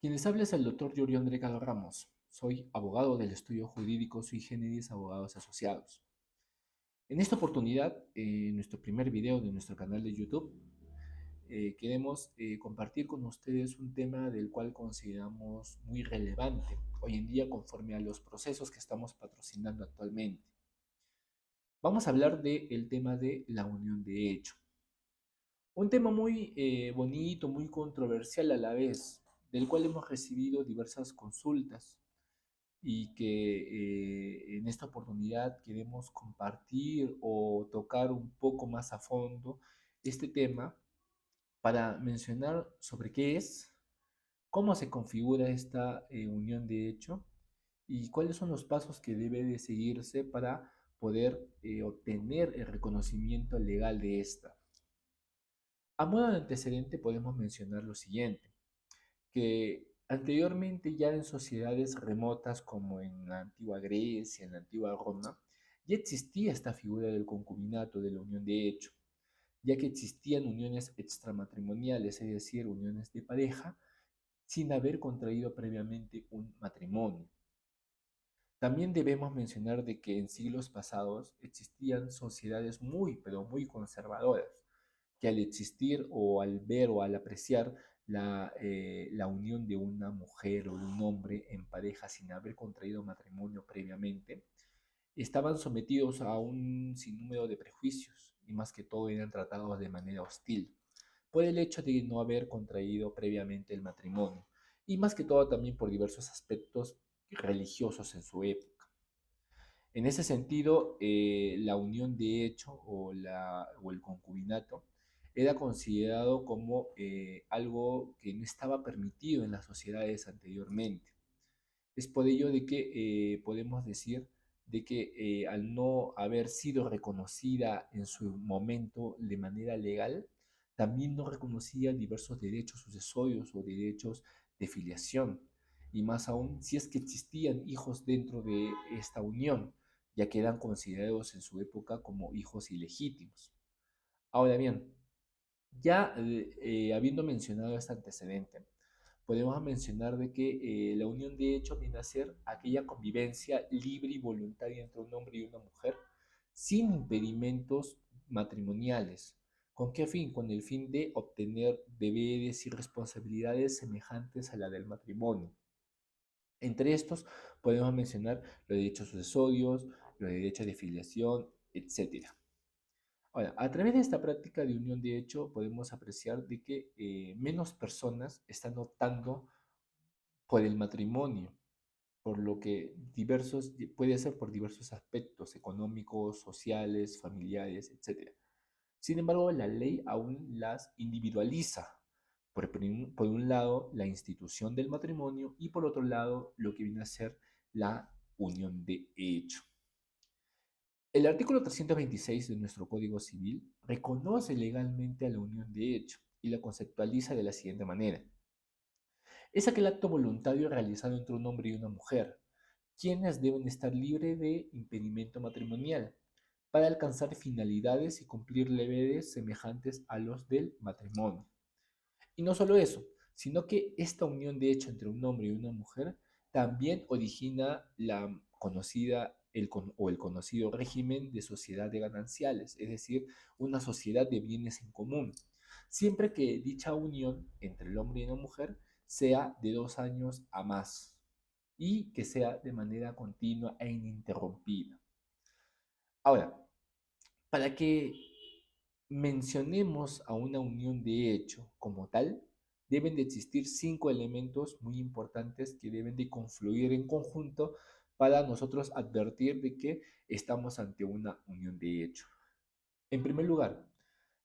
Quien les habla es el doctor Yorio Andrecado Ramos. Soy abogado del estudio jurídico Sui Generis Abogados Asociados. En esta oportunidad, en nuestro primer video de nuestro canal de YouTube, queremos compartir con ustedes un tema del cual consideramos muy relevante hoy en día conforme a los procesos que estamos patrocinando actualmente. Vamos a hablar del tema de la unión de hecho. Un tema muy bonito, muy controversial a la vez, del cual hemos recibido diversas consultas y que en esta oportunidad queremos compartir o tocar un poco más a fondo este tema para mencionar sobre qué es, cómo se configura esta unión de hecho y cuáles son los pasos que debe de seguirse para poder obtener el reconocimiento legal de esta. A modo de antecedente podemos mencionar lo siguiente, que anteriormente ya en sociedades remotas como en la antigua Grecia, en la antigua Roma, ya existía esta figura del concubinato, de la unión de hecho, ya que existían uniones extramatrimoniales, es decir, uniones de pareja, sin haber contraído previamente un matrimonio. También debemos mencionar de que en siglos pasados existían sociedades muy, pero muy conservadoras, que al existir o al ver o al apreciar la unión de una mujer o de un hombre en pareja sin haber contraído matrimonio previamente, estaban sometidos a un sinnúmero de prejuicios y más que todo eran tratados de manera hostil por el hecho de no haber contraído previamente el matrimonio y más que todo también por diversos aspectos religiosos en su época. En ese sentido, la unión de hecho o el concubinato era considerado como algo que no estaba permitido en las sociedades anteriormente. Es por ello de que podemos decir de que al no haber sido reconocida en su momento de manera legal, también no reconocía diversos derechos sucesorios o derechos de filiación, y más aún si es que existían hijos dentro de esta unión, ya que eran considerados en su época como hijos ilegítimos. Ahora bien, ya habiendo mencionado este antecedente, podemos mencionar de que la unión de hecho viene a ser aquella convivencia libre y voluntaria entre un hombre y una mujer sin impedimentos matrimoniales. ¿Con qué fin? Con el fin de obtener deberes y responsabilidades semejantes a la del matrimonio. Entre estos podemos mencionar los derechos sucesorios, los derechos de filiación, etcétera. Ahora, a través de esta práctica de unión de hecho podemos apreciar de que menos personas están optando por el matrimonio, por lo que puede ser por diversos aspectos económicos, sociales, familiares, etc. Sin embargo, la ley aún las individualiza. Por un lado, la institución del matrimonio y por otro lado, lo que viene a ser la unión de hecho. El artículo 326 de nuestro Código Civil reconoce legalmente a la unión de hecho y la conceptualiza de la siguiente manera. Es aquel acto voluntario realizado entre un hombre y una mujer, quienes deben estar libres de impedimento matrimonial para alcanzar finalidades y cumplir deberes semejantes a los del matrimonio. Y no solo eso, sino que esta unión de hecho entre un hombre y una mujer también origina la conocida o el conocido régimen de sociedad de gananciales, es decir, una sociedad de bienes en común, siempre que dicha unión entre el hombre y la mujer sea de 2 años a más y que sea de manera continua e ininterrumpida. Ahora, para que mencionemos a una unión de hecho como tal, deben de existir 5 elementos muy importantes que deben de confluir en conjunto para nosotros advertir de que estamos ante una unión de hecho. En primer lugar,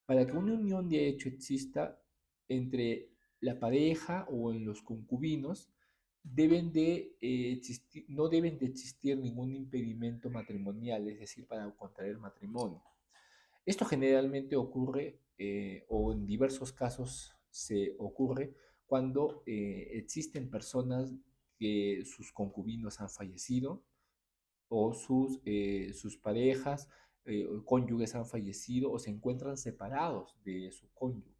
para que una unión de hecho exista entre la pareja o en los concubinos, no deben de existir ningún impedimento matrimonial, es decir, para contraer matrimonio. Esto generalmente ocurre, o en diversos casos se ocurre, cuando existen personas que sus concubinos han fallecido o sus parejas o cónyuges han fallecido o se encuentran separados de su cónyuge.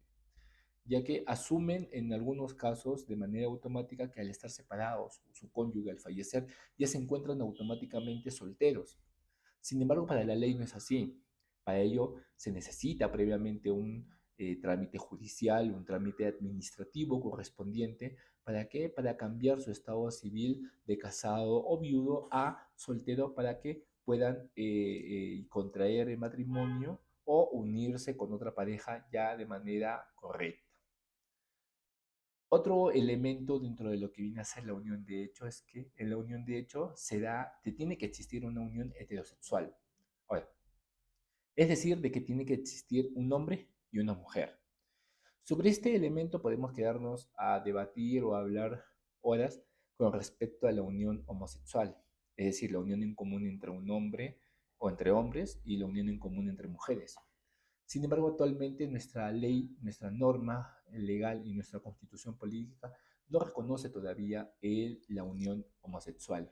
ya que asumen en algunos casos de manera automática que al estar separados, su cónyuge al fallecer, ya se encuentran automáticamente solteros. Sin embargo, para la ley no es así. Para ello se necesita previamente un trámite judicial, un trámite administrativo correspondiente. ¿Para qué? Para cambiar su estado civil de casado o viudo a soltero para que puedan contraer el matrimonio o unirse con otra pareja ya de manera correcta. Otro elemento dentro de lo que viene a ser la unión de hecho es que en la unión de hecho tiene que existir una unión heterosexual. Ahora, es decir, de que tiene que existir un hombre y una mujer. Sobre este elemento podemos quedarnos a debatir o a hablar horas con respecto a la unión homosexual, es decir, la unión en común entre un hombre o entre hombres y la unión en común entre mujeres. Sin embargo, actualmente nuestra ley, nuestra norma legal y nuestra constitución política no reconoce todavía la unión homosexual.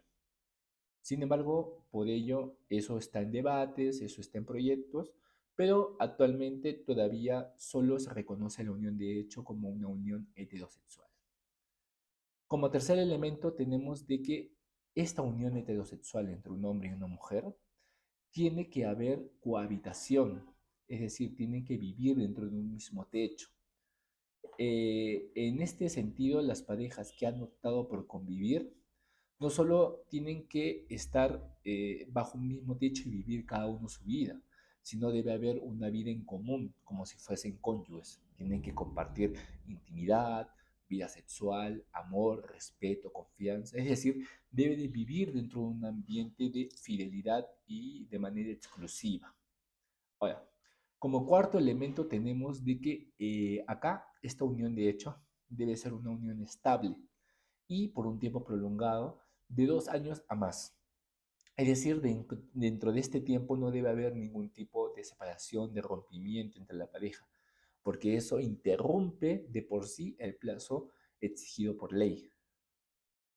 Sin embargo, por ello, eso está en debates, eso está en proyectos, pero actualmente todavía solo se reconoce la unión de hecho como una unión heterosexual. Como tercer elemento tenemos de que esta unión heterosexual entre un hombre y una mujer tiene que haber cohabitación, es decir, tienen que vivir dentro de un mismo techo. En este sentido, las parejas que han optado por convivir no solo tienen que estar bajo un mismo techo y vivir cada uno su vida, sino debe haber una vida en común, como si fuesen cónyuges. Tienen que compartir intimidad, vida sexual, amor, respeto, confianza. Es decir, debe de vivir dentro de un ambiente de fidelidad y de manera exclusiva. Ahora, como cuarto elemento tenemos de que acá esta unión de hecho debe ser una unión estable y por un tiempo prolongado de 2 años a más. Es decir, dentro de este tiempo no debe haber ningún tipo de separación, de rompimiento entre la pareja, porque eso interrumpe de por sí el plazo exigido por ley.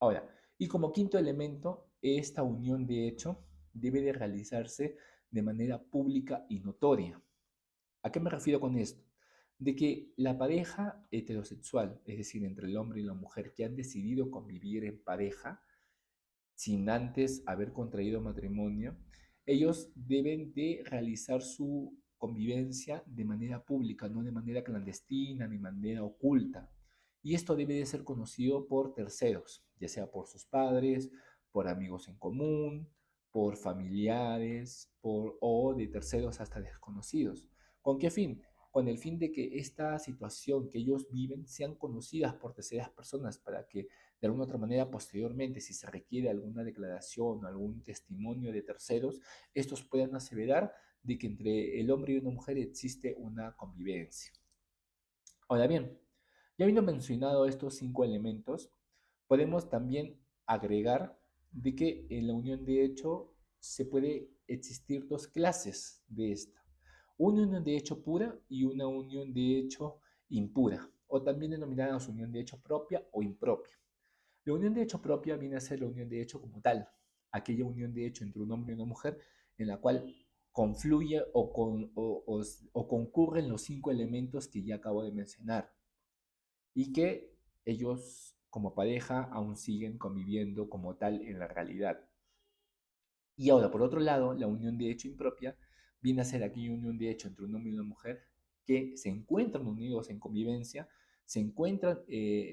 Ahora, y como quinto elemento, esta unión de hecho debe de realizarse de manera pública y notoria. ¿A qué me refiero con esto? De que la pareja heterosexual, es decir, entre el hombre y la mujer que han decidido convivir en pareja sin antes haber contraído matrimonio, ellos deben de realizar su convivencia de manera pública, no de manera clandestina ni de manera oculta. Y esto debe de ser conocido por terceros, ya sea por sus padres, por amigos en común, por familiares, o de terceros hasta desconocidos. ¿Con qué fin? Con el fin de que esta situación que ellos viven sean conocidas por terceras personas para que de alguna otra manera posteriormente, si se requiere alguna declaración o algún testimonio de terceros, estos puedan aseverar de que entre el hombre y una mujer existe una convivencia. Ahora bien, ya habiendo mencionado estos 5 elementos, podemos también agregar de que en la unión de hecho se puede existir 2 clases de esta. Una unión de hecho pura y una unión de hecho impura, o también denominada unión de hecho propia o impropia. La unión de hecho propia viene a ser la unión de hecho como tal, aquella unión de hecho entre un hombre y una mujer en la cual confluye o concurren los 5 elementos que ya acabo de mencionar y que ellos como pareja aún siguen conviviendo como tal en la realidad. Y ahora, por otro lado, la unión de hecho impropia viene a ser aquella unión de hecho entre un hombre y una mujer que se encuentran unidos en convivencia, se encuentran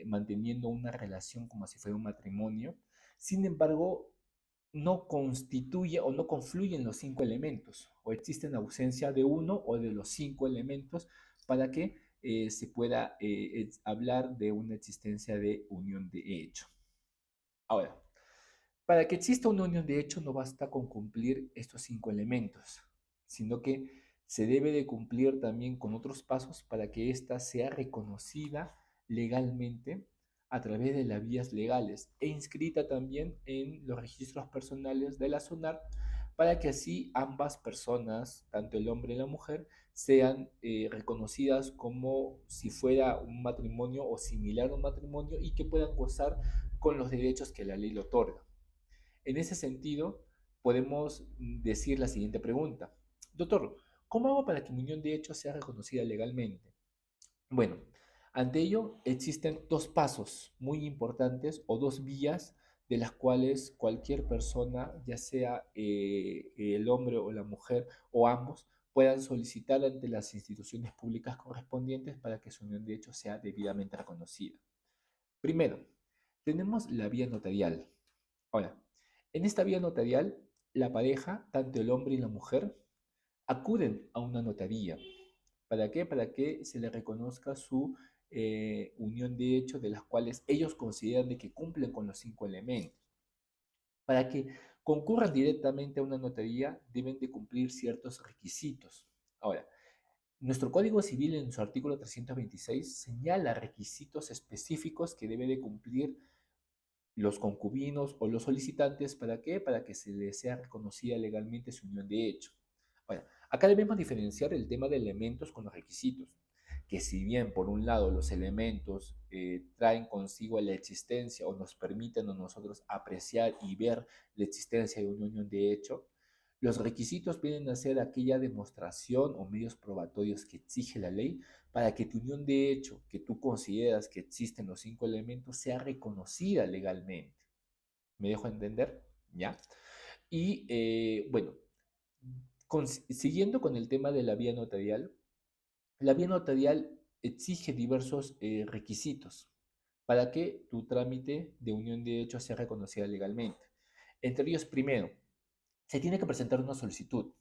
manteniendo una relación como si fuera un matrimonio, sin embargo, no constituye o no confluyen los 5 elementos, o existen ausencia de uno o de los 5 elementos para que se pueda hablar de una existencia de unión de hecho. Ahora, para que exista una unión de hecho no basta con cumplir estos 5 elementos, sino que se debe de cumplir también con otros pasos para que ésta sea reconocida legalmente a través de las vías legales e inscrita también en los registros personales de la SUNAT para que así ambas personas, tanto el hombre y la mujer, sean reconocidas como si fuera un matrimonio o similar a un matrimonio y que puedan gozar con los derechos que la ley le otorga. En ese sentido, podemos decir la siguiente pregunta. Doctor, ¿cómo hago para que mi unión de hecho sea reconocida legalmente? Bueno, Ante ello, existen dos pasos muy importantes o dos vías de las cuales cualquier persona, ya sea el hombre o la mujer o ambos, puedan solicitar ante las instituciones públicas correspondientes para que su unión de hecho sea debidamente reconocida. Primero, tenemos la vía notarial. Ahora, en esta vía notarial, la pareja, tanto el hombre y la mujer, acuden a una notaría. ¿Para qué? Para que se le reconozca su unión de hecho, de las cuales ellos consideran de que cumplen con los cinco elementos. Para que concurran directamente a una notaría, deben de cumplir ciertos requisitos. Ahora, nuestro Código Civil en su artículo 326 señala requisitos específicos que debe de cumplir los concubinos o los solicitantes. ¿Para qué? Para que se les sea reconocida legalmente su unión de hecho. Bueno, acá debemos diferenciar el tema de elementos con los requisitos, que si bien por un lado los elementos traen consigo la existencia o nos permiten a nosotros apreciar y ver la existencia de una unión de hecho, los requisitos vienen a ser aquella demostración o medios probatorios que exige la ley para que tu unión de hecho, que tú consideras que existen los cinco elementos, sea reconocida legalmente. ¿Me dejo entender? ¿Ya? Y bueno, siguiendo con el tema de la vía notarial exige diversos requisitos para que tu trámite de unión de hecho sea reconocida legalmente. Entre ellos, primero, se tiene que presentar una solicitud.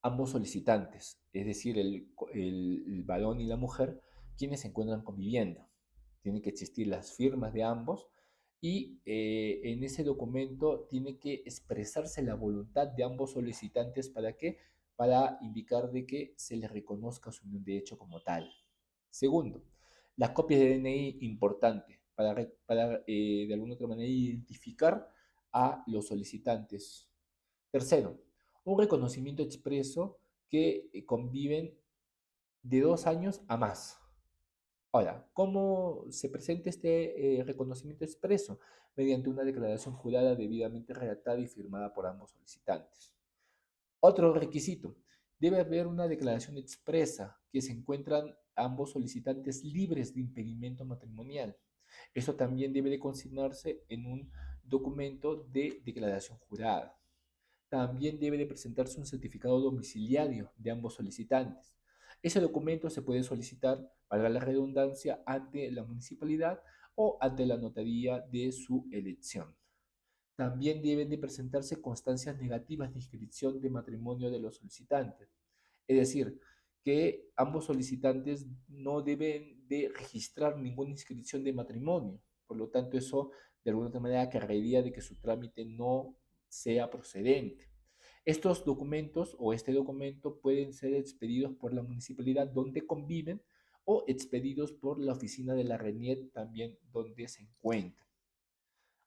Ambos solicitantes, es decir, el varón y la mujer, quienes se encuentran conviviendo. Tienen que existir las firmas de ambos y en ese documento tiene que expresarse la voluntad de ambos solicitantes. ¿Para qué? Para indicar de que se les reconozca su unión de hecho como tal. Segundo, las copias de DNI importante para de alguna otra manera identificar a los solicitantes. Tercero, un reconocimiento expreso que conviven de 2 años a más. Ahora, ¿cómo se presenta este reconocimiento expreso? Mediante una declaración jurada debidamente redactada y firmada por ambos solicitantes. Otro requisito, debe haber una declaración expresa que se encuentran ambos solicitantes libres de impedimento matrimonial. Eso también debe de consignarse en un documento de declaración jurada. También debe de presentarse un certificado domiciliario de ambos solicitantes. Ese documento se puede solicitar, para la redundancia, ante la municipalidad o ante la notaría de su elección. También deben de presentarse constancias negativas de inscripción de matrimonio de los solicitantes. Es decir, que ambos solicitantes no deben de registrar ninguna inscripción de matrimonio. Por lo tanto, eso de alguna otra manera cargaría de que su trámite no sea procedente. Estos documentos o este documento pueden ser expedidos por la municipalidad donde conviven o expedidos por la oficina de la RENIET también donde se encuentran.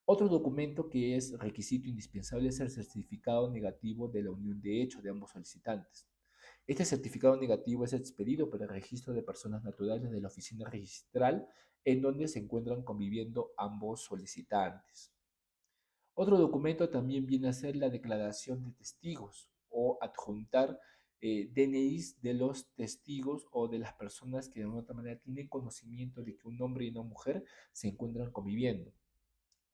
Otro documento que es requisito indispensable es el certificado negativo de la unión de hecho de ambos solicitantes. Este certificado negativo es expedido por el registro de personas naturales de la oficina registral en donde se encuentran conviviendo ambos solicitantes. Otro documento también viene a ser la declaración de testigos o adjuntar DNIs de los testigos o de las personas que de alguna otra manera tienen conocimiento de que un hombre y una mujer se encuentran conviviendo.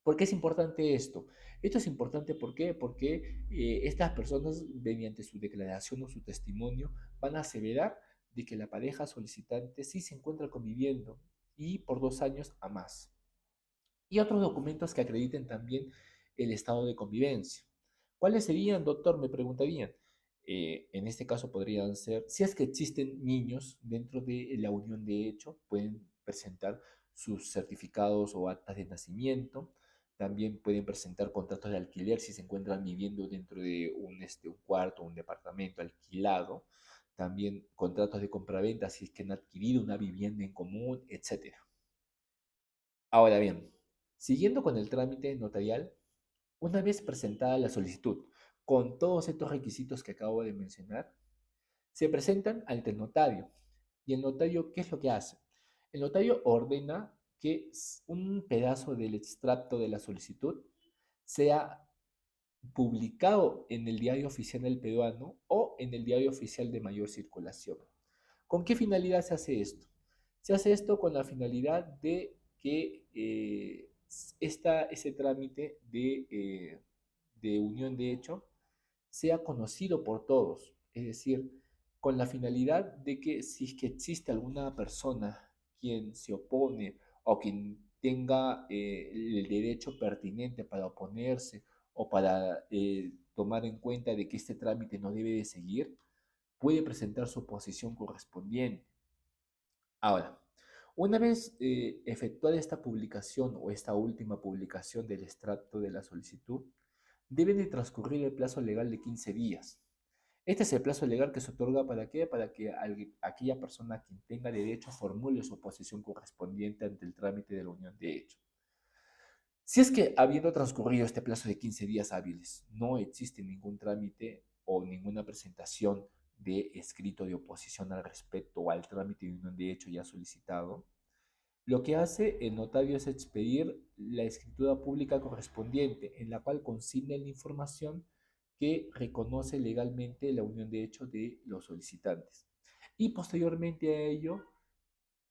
¿Por qué es importante esto? Esto es importante ¿por qué? Porque estas personas, mediante su declaración o su testimonio, van a aseverar de que la pareja solicitante sí se encuentra conviviendo y por 2 años a más. Y otros documentos que acrediten también el estado de convivencia. ¿Cuáles serían, doctor? Me preguntarían. En este caso podrían ser, si es que existen niños dentro de la unión de hecho, pueden presentar sus certificados o actas de nacimiento. También pueden presentar contratos de alquiler si se encuentran viviendo dentro de un cuarto o un departamento alquilado. También contratos de compraventa si es que han adquirido una vivienda en común, etcétera. Ahora bien, siguiendo con el trámite notarial, una vez presentada la solicitud con todos estos requisitos que acabo de mencionar, se presentan ante el notario. ¿Y el notario qué es lo que hace? El notario ordena que un pedazo del extracto de la solicitud sea publicado en el Diario Oficial del Peruano o en el Diario Oficial de Mayor Circulación. ¿Con qué finalidad se hace esto? Se hace esto con la finalidad de que ese trámite de unión de hecho sea conocido por todos, es decir, con la finalidad de que si es que existe alguna persona quien se opone o quien tenga el derecho pertinente para oponerse o para tomar en cuenta de que este trámite no debe de seguir, puede presentar su posición correspondiente. Ahora, una vez efectuada esta publicación o esta última publicación del extracto de la solicitud, debe de transcurrir el plazo legal de 15 días. Este es el plazo legal que se otorga para qué? Para que aquella persona quien tenga derecho formule su oposición correspondiente ante el trámite de la unión de hecho. Si es que habiendo transcurrido este plazo de 15 días hábiles, no existe ningún trámite o ninguna presentación de escrito de oposición al respecto o al trámite de unión de hecho ya solicitado, lo que hace el notario es expedir la escritura pública correspondiente, en la cual consigna la información que reconoce legalmente la unión de hecho de los solicitantes. Y posteriormente a ello,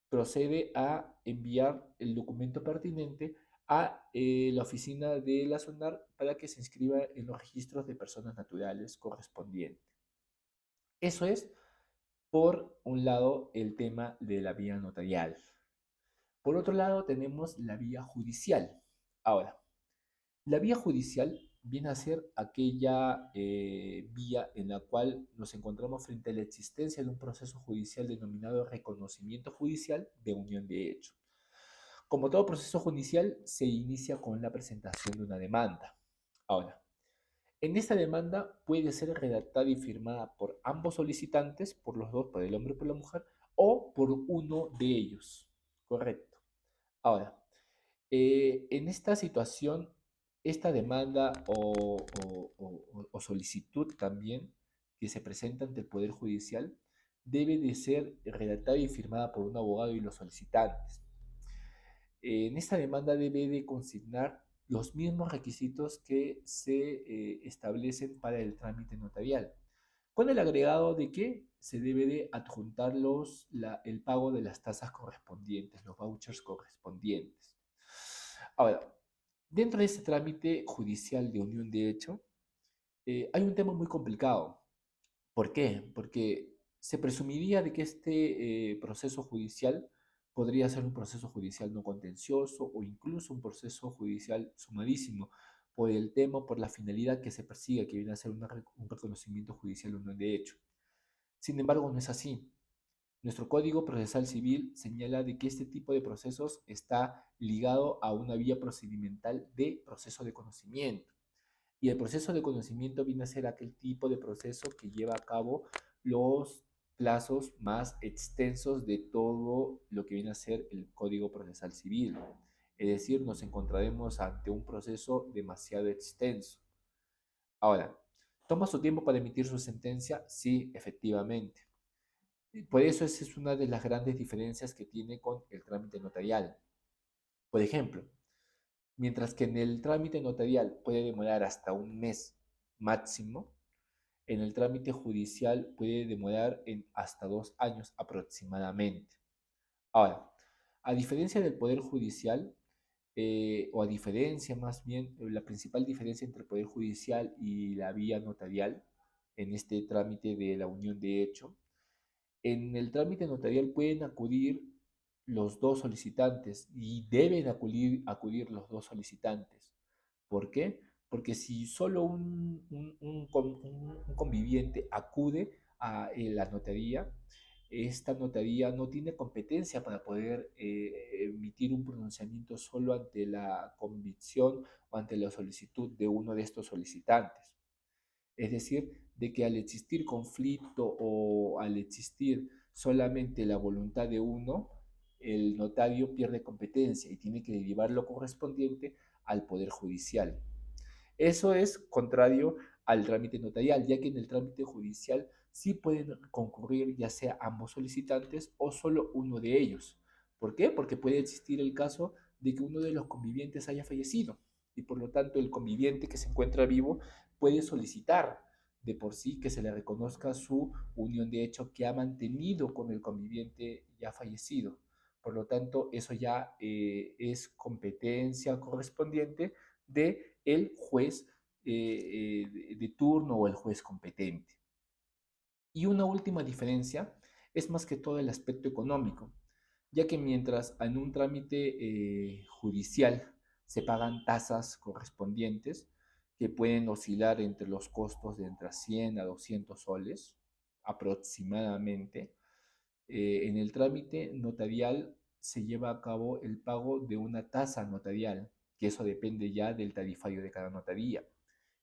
procede a enviar el documento pertinente a la oficina de la SUNAR para que se inscriba en los registros de personas naturales correspondientes. Eso es, por un lado, el tema de la vía notarial. Por otro lado, tenemos la vía judicial. Ahora, la vía judicial viene a ser aquella vía en la cual nos encontramos frente a la existencia de un proceso judicial denominado reconocimiento judicial de unión de hecho. Como todo proceso judicial, se inicia con la presentación de una demanda. Ahora, en esta demanda puede ser redactada y firmada por ambos solicitantes, por los dos, por el hombre y por la mujer, o por uno de ellos. Correcto. Ahora, en esta situación, esta demanda o solicitud también que se presenta ante el Poder Judicial debe de ser redactada y firmada por un abogado y los solicitantes. En esta demanda debe de consignar los mismos requisitos que se establecen para el trámite notarial, con el agregado de que se debe de adjuntar el pago de las tasas correspondientes, los vouchers correspondientes. Ahora, dentro de este trámite judicial de unión de hecho, hay un tema muy complicado. ¿Por qué? Porque se presumiría de que este proceso judicial podría ser un proceso judicial no contencioso o incluso un proceso judicial sumadísimo por el tema, por la finalidad que se persigue, que viene a ser un reconocimiento judicial de unión de hecho. Sin embargo, no es así. Nuestro Código Procesal Civil señala de que este tipo de procesos está ligado a una vía procedimental de proceso de conocimiento. Y el proceso de conocimiento viene a ser aquel tipo de proceso que lleva a cabo los plazos más extensos de todo lo que viene a ser el Código Procesal Civil. Es decir, nos encontraremos ante un proceso demasiado extenso. Ahora, ¿toma su tiempo para emitir su sentencia? Sí, efectivamente. Por eso esa es una de las grandes diferencias que tiene con el trámite notarial. Por ejemplo, mientras que en el trámite notarial puede demorar hasta un mes máximo, en el trámite judicial puede demorar hasta 2 años aproximadamente. Ahora, a diferencia del Poder Judicial, o a diferencia más bien, la principal diferencia entre el Poder Judicial y la vía notarial en este trámite de la unión de hecho, en el trámite notarial pueden acudir los dos solicitantes y deben acudir los dos solicitantes. ¿Por qué? Porque si solo un conviviente acude a la notaría, esta notaría no tiene competencia para poder emitir un pronunciamiento solo ante la convicción o ante la solicitud de uno de estos solicitantes. Es decir, de que al existir conflicto o al existir solamente la voluntad de uno, el notario pierde competencia y tiene que derivar lo correspondiente al Poder Judicial. Eso es contrario al trámite notarial, ya que en el trámite judicial sí pueden concurrir ya sea ambos solicitantes o solo uno de ellos. ¿Por qué? Porque puede existir el caso de que uno de los convivientes haya fallecido y por lo tanto el conviviente que se encuentra vivo puede solicitar de por sí que se le reconozca su unión de hecho que ha mantenido con el conviviente ya fallecido. Por lo tanto, eso ya es competencia correspondiente de el juez de turno o el juez competente. Y una última diferencia es más que todo el aspecto económico, ya que mientras en un trámite judicial se pagan tasas correspondientes que pueden oscilar entre los costos de entre 100 a 200 soles aproximadamente, en el trámite notarial se lleva a cabo el pago de una tasa notarial, que eso depende ya del tarifario de cada notaría,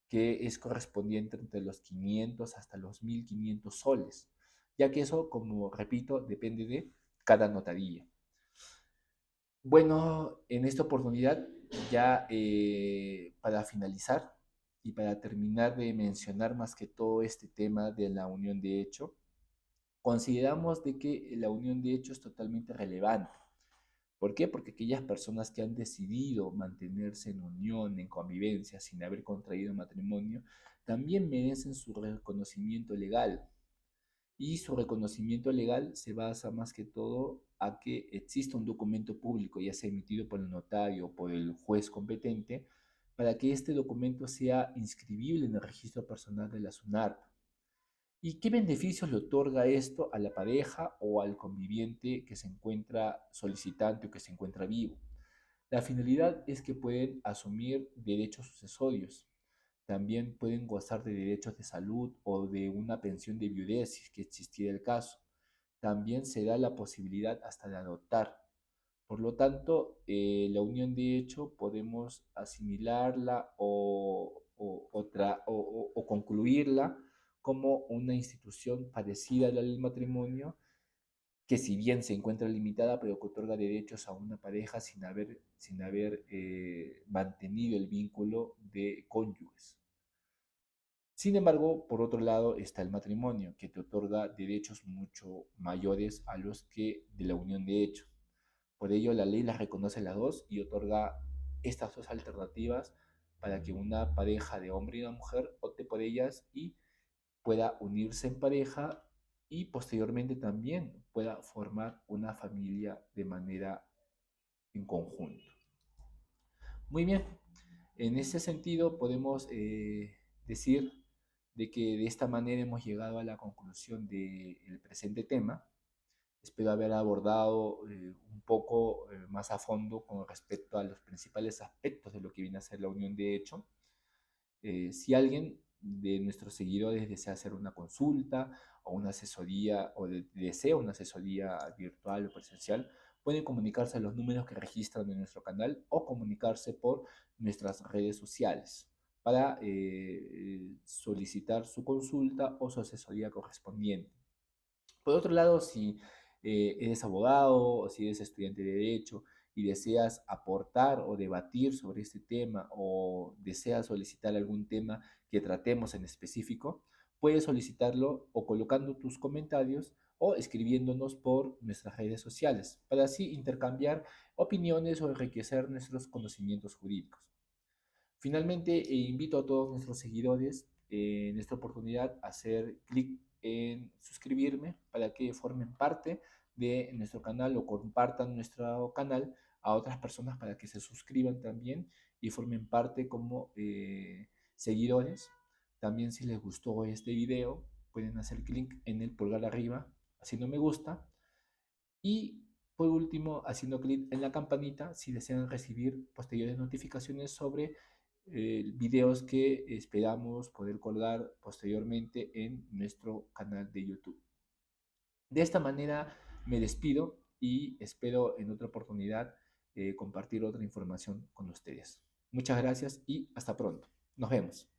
que es correspondiente entre los 500 hasta los 1500 soles, ya que eso, como repito, depende de cada notaría. Bueno, en esta oportunidad, ya para finalizar y para terminar de mencionar más que todo este tema de la unión de hecho, consideramos de que la unión de hecho es totalmente relevante. ¿Por qué? Porque aquellas personas que han decidido mantenerse en unión, en convivencia, sin haber contraído matrimonio, también merecen su reconocimiento legal. Y su reconocimiento legal se basa más que todo a que exista un documento público, ya sea emitido por el notario o por el juez competente, para que este documento sea inscribible en el registro personal de la SUNARP. ¿Y qué beneficios le otorga esto a la pareja o al conviviente que se encuentra solicitante o que se encuentra vivo? La finalidad es que pueden asumir derechos sucesorios. También pueden gozar de derechos de salud o de una pensión de viudez si es que existiera el caso. También se da la posibilidad hasta de adoptar. Por lo tanto, la unión de hecho podemos asimilarla o concluirla como una institución parecida a la del matrimonio, que si bien se encuentra limitada, pero que otorga derechos a una pareja sin haber mantenido el vínculo de cónyuges. Sin embargo, por otro lado está el matrimonio, que te otorga derechos mucho mayores a los que de la unión de hecho. Por ello, la ley las reconoce las dos y otorga estas dos alternativas para que una pareja de hombre y una mujer opte por ellas y pueda unirse en pareja y posteriormente también pueda formar una familia de manera en conjunto. Muy bien, en ese sentido podemos decir de que de esta manera hemos llegado a la conclusión del presente tema. Espero haber abordado un poco más a fondo con respecto a los principales aspectos de lo que viene a ser la unión de hecho. Si alguien de nuestros seguidores desea hacer una consulta o una asesoría o desea una asesoría virtual o presencial, pueden comunicarse a los números que registran en nuestro canal o comunicarse por nuestras redes sociales para solicitar su consulta o su asesoría correspondiente. Por otro lado, si eres abogado o si eres estudiante de derecho y deseas aportar o debatir sobre este tema o deseas solicitar algún tema que tratemos en específico, puedes solicitarlo o colocando tus comentarios o escribiéndonos por nuestras redes sociales para así intercambiar opiniones o enriquecer nuestros conocimientos jurídicos. Finalmente, invito a todos nuestros seguidores en esta oportunidad a hacer clic en suscribirme para que formen parte de nuestro canal o compartan nuestro canal a otras personas para que se suscriban también y formen parte como seguidores. También si les gustó este video, pueden hacer clic en el pulgar arriba haciendo me gusta y por último, haciendo clic en la campanita si desean recibir posteriores notificaciones sobre videos que esperamos poder colgar posteriormente en nuestro canal de YouTube. De esta manera me despido y espero en otra oportunidad compartir otra información con ustedes. Muchas gracias y hasta pronto. Nos vemos.